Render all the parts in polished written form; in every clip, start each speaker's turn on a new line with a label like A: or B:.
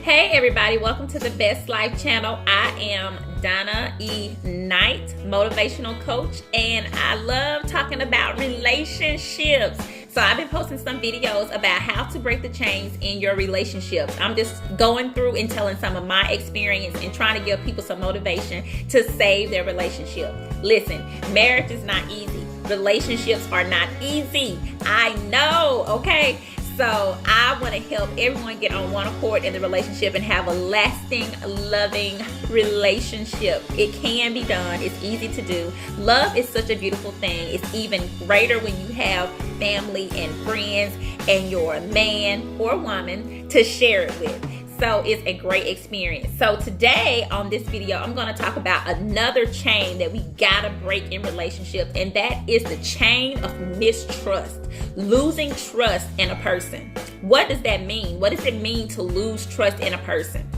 A: Hey everybody, welcome to the Best Life channel. I am Donna E. Knight, motivational coach, and I love talking about relationships. So I've been posting some videos about how to break the chains in your relationships. I'm just going through and telling some of my experience and trying to give people some motivation to save their relationship. Listen, marriage is not easy. Relationships are not easy. I know, okay? So I want to help everyone get on one accord in the relationship and have a lasting, loving relationship. It can be done. It's easy to do. Love is such a beautiful thing. It's even greater when you have family and friends and your man or woman to share it with. So it's a great experience. So today on this video, I'm going to talk about another chain that we got to break in relationships. And that is the chain of mistrust. Losing trust in a person. What does that mean? What does it mean to lose trust in a person?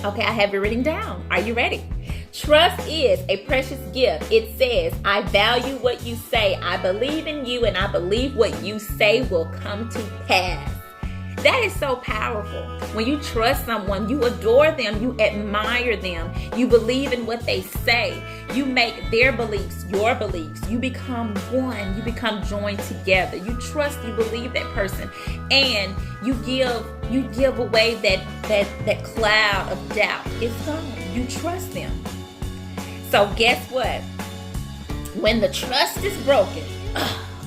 A: Okay, I have it written down. Are you ready? Trust is a precious gift. It says, I value what you say. I believe in you and I believe what you say will come to pass. That is so powerful. When you trust someone, you adore them, you admire them, you believe in what they say. You make their beliefs your beliefs. You become one. You become joined together. You trust, you believe that person, and you give away that cloud of doubt. It's gone. You trust them. So guess what? When the trust is broken,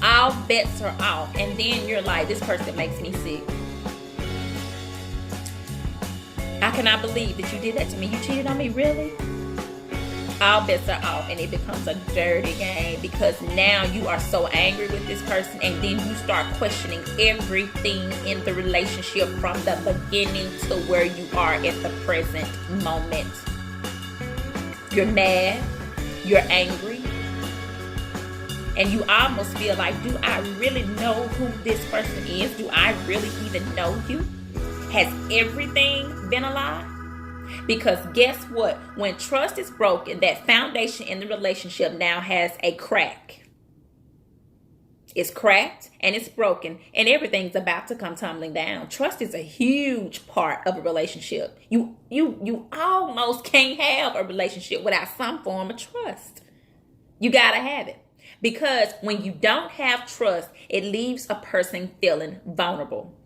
A: all bets are off, and then you're like, this person makes me sick. I cannot believe that you did that to me. You cheated on me, really? All bets are off, and it becomes a dirty game because now you are so angry with this person, and then you start questioning everything in the relationship from the beginning to where you are at the present moment. You're mad, you're angry, and you almost feel like, do I really know who this person is? Do I really even know you? Has everything been a lie? Because guess what? When trust is broken, that foundation in the relationship now has a crack. It's cracked and it's broken and everything's about to come tumbling down. Trust is a huge part of a relationship. You almost can't have a relationship without some form of trust. You gotta have it. Because when you don't have trust, it leaves a person feeling vulnerable.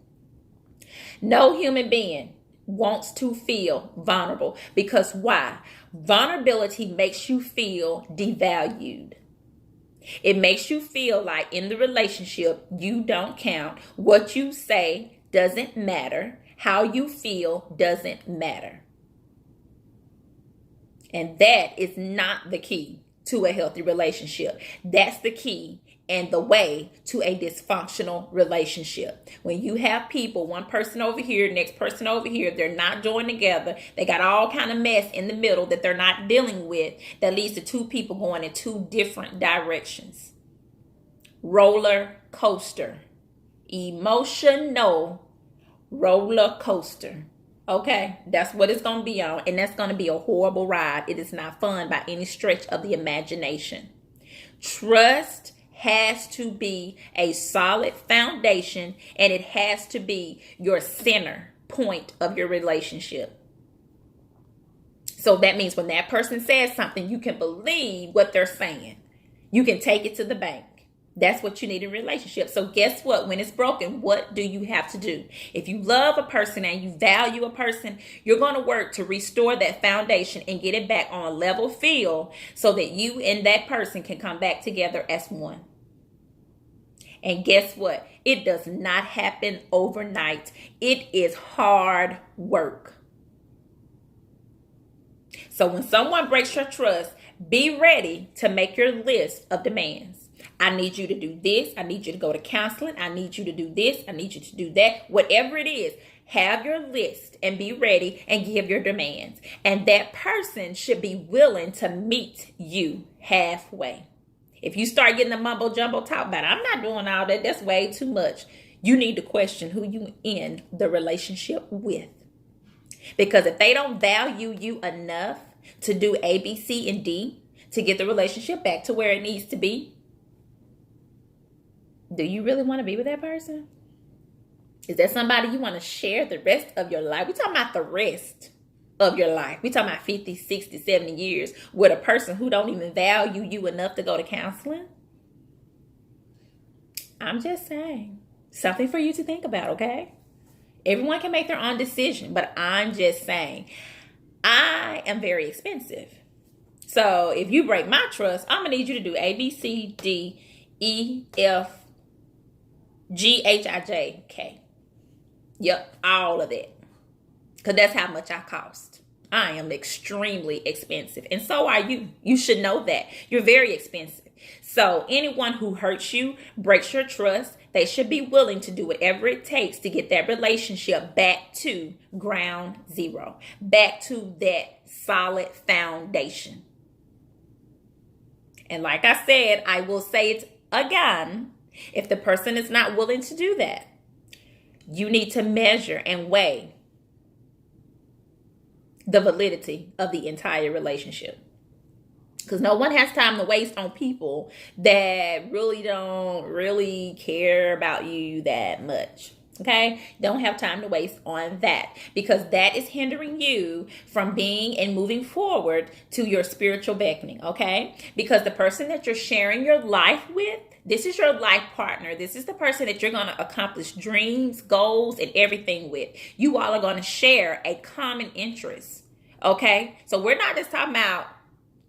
A: No human being wants to feel vulnerable because why? Vulnerability makes you feel devalued. It makes you feel like in the relationship, you don't count. What you say doesn't matter. How you feel doesn't matter. And that is not the key to a healthy relationship. That's the key and the way to a dysfunctional relationship. When you have people, one person over here, next person over here, they're not joined together. They got all kind of mess in the middle that they're not dealing with, that leads to two people going in two different directions. Roller coaster. Emotional roller coaster. Okay, that's what it's going to be on, and that's going to be a horrible ride. It is not fun by any stretch of the imagination. Trust has to be a solid foundation, and it has to be your center point of your relationship. So that means when that person says something, you can believe what they're saying. You can take it to the bank. That's what you need in a relationship. So guess what? When it's broken, what do you have to do? If you love a person and you value a person, you're going to work to restore that foundation and get it back on a level field so that you and that person can come back together as one. And guess what? It does not happen overnight. It is hard work. So when someone breaks your trust, be ready to make your list of demands. I need you to do this. I need you to go to counseling. I need you to do this. I need you to do that. Whatever it is, have your list and be ready and give your demands. And that person should be willing to meet you halfway. If you start getting the mumbo jumbo talk about, I'm not doing all that, that's way too much. You need to question who you end the relationship with. Because if they don't value you enough to do A, B, C, and D to get the relationship back to where it needs to be, do you really want to be with that person? Is that somebody you want to share the rest of your life? We're talking about the rest of your life. We're talking about 50, 60, 70 years with a person who don't even value you enough to go to counseling. I'm just saying. Something for you to think about, okay? Everyone can make their own decision, but I'm just saying. I am very expensive. So if you break my trust, I'm going to need you to do A, B, C, D, E, F, G, H, I, J, K. Yep, all of that. Because that's how much I cost. I am extremely expensive. And so are you. You should know that. You're very expensive. So anyone who hurts you, breaks your trust, they should be willing to do whatever it takes to get that relationship back to ground zero. Back to that solid foundation. And like I said, I will say it again. If the person is not willing to do that, you need to measure and weigh the validity of the entire relationship. Because no one has time to waste on people that really don't really care about you that much. Okay? Don't have time to waste on that, because that is hindering you from being and moving forward to your spiritual beckoning. Okay? Because the person that you're sharing your life with, this is your life partner. This is the person that you're going to accomplish dreams, goals, and everything with. You all are going to share a common interest. Okay? So we're not just talking about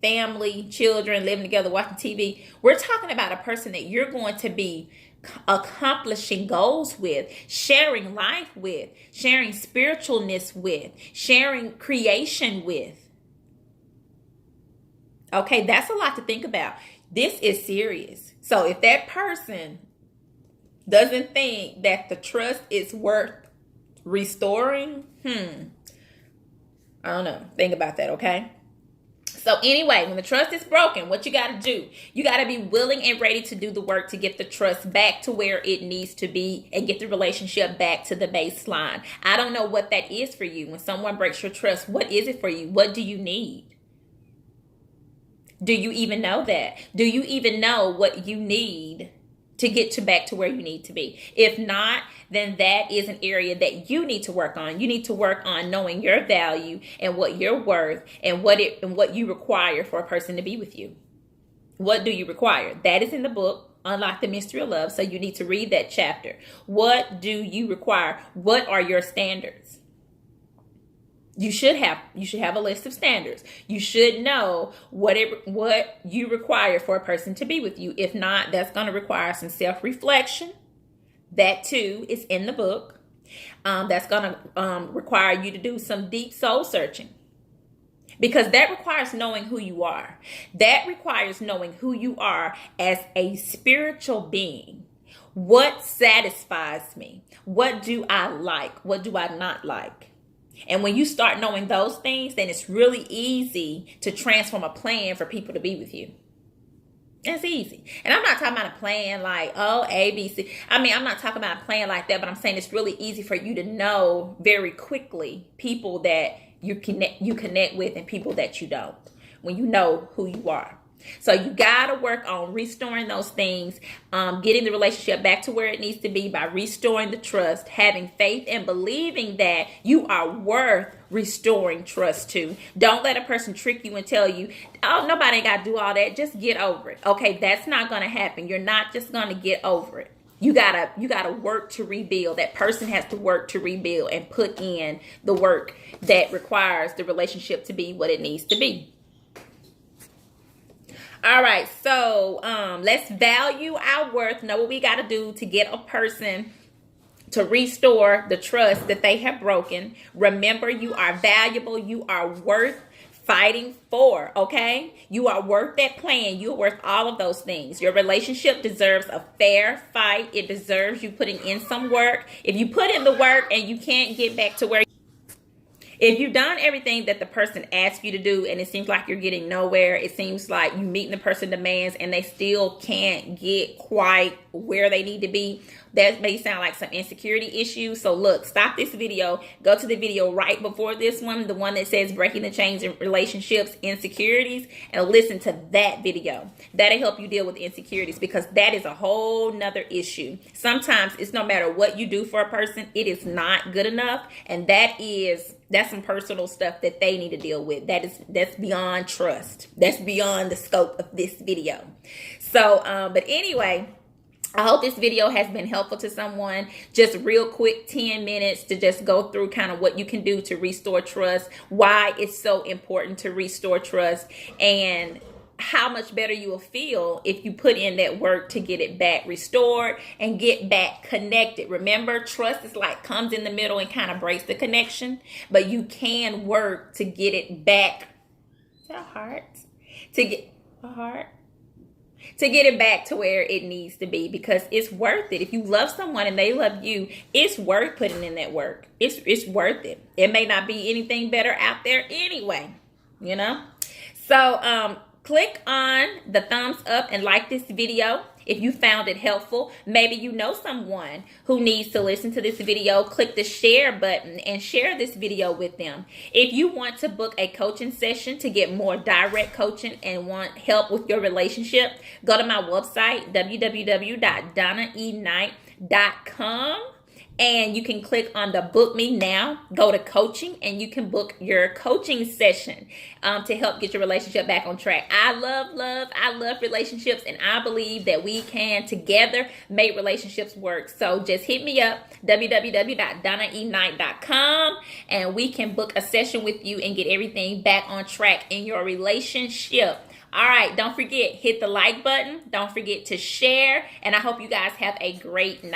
A: family, children, living together, watching TV. We're talking about a person that you're going to be accomplishing goals with, sharing life with, sharing spiritualness with, sharing creation with. Okay, that's a lot to think about. This is serious. So if that person doesn't think that the trust is worth restoring, I don't know. Think about that, okay? So anyway, when the trust is broken, what you got to do, you got to be willing and ready to do the work to get the trust back to where it needs to be and get the relationship back to the baseline. I don't know what that is for you. When someone breaks your trust, what is it for you? What do you need? Do you even know that? Do you even know what you need to get to back to where you need to be? If not, then that is an area that you need to work on. You need to work on knowing your value and what you're worth and what you require for a person to be with you. What do you require? That is in the book, Unlock the Mystery of Love. So you need to read that chapter. What do you require? What are your standards? You should have a list of standards. You should know what you require for a person to be with you. If not, that's going to require some self-reflection. That too is in the book. That's going to require you to do some deep soul searching, because that requires knowing who you are. That requires knowing who you are as a spiritual being. What satisfies me? What do I like? What do I not like? And when you start knowing those things, then it's really easy to transform a plan for people to be with you. It's easy. And I'm not talking about a plan like, A, B, C. I mean, I'm not talking about a plan like that, but I'm saying it's really easy for you to know very quickly people that you connect with and people that you don't, when you know who you are. So you got to work on restoring those things, getting the relationship back to where it needs to be by restoring the trust, having faith and believing that you are worth restoring trust to. Don't let a person trick you and tell you, oh, nobody got to do all that. Just get over it. Okay, that's not going to happen. You're not just going to get over it. You gotta work to rebuild. That person has to work to rebuild and put in the work that requires the relationship to be what it needs to be. All right, so let's value our worth. Know what we got to do to get a person to restore the trust that they have broken. Remember, you are valuable. You are worth fighting for, okay? You are worth that plan. You're worth all of those things. Your relationship deserves a fair fight. It deserves you putting in some work. If you put in the work and you can't get back to where if you've done everything that the person asked you to do and it seems like you're getting nowhere, it seems like you meeting the person's demands and they still can't get quite where they need to be. That may sound like some insecurity issues. So look, stop this video, go to the video right before this one, the one that says breaking the chains in relationships, insecurities, and listen to that video. That'll help you deal with insecurities, because that is a whole nother issue. Sometimes it's no matter what you do for a person, it is not good enough. And that's some personal stuff that they need to deal with. That's beyond trust. That's beyond the scope of this video. So, but anyway, I hope this video has been helpful to someone. Just real quick, 10 minutes to just go through kind of what you can do to restore trust, why it's so important to restore trust, and how much better you will feel if you put in that work to get it back restored and get back connected. Remember, trust is like comes in the middle and kind of breaks the connection, but you can work to get it back. Is that a heart? To get a heart? To get it back to where it needs to be, because it's worth it. If you love someone and they love you, it's worth putting in that work. It's worth it. It may not be anything better out there anyway, you know? So, click on the thumbs up and like this video if you found it helpful. Maybe you know someone who needs to listen to this video. Click the share button and share this video with them. If you want to book a coaching session to get more direct coaching and want help with your relationship, go to my website, www.donnaeknight.com. And you can click on the book me now, go to coaching, and you can book your coaching session to help get your relationship back on track. I love relationships, and I believe that we can together make relationships work. So just hit me up, www.donnaeknight.com, and we can book a session with you and get everything back on track in your relationship. All right, don't forget, hit the like button. Don't forget to share, and I hope you guys have a great night.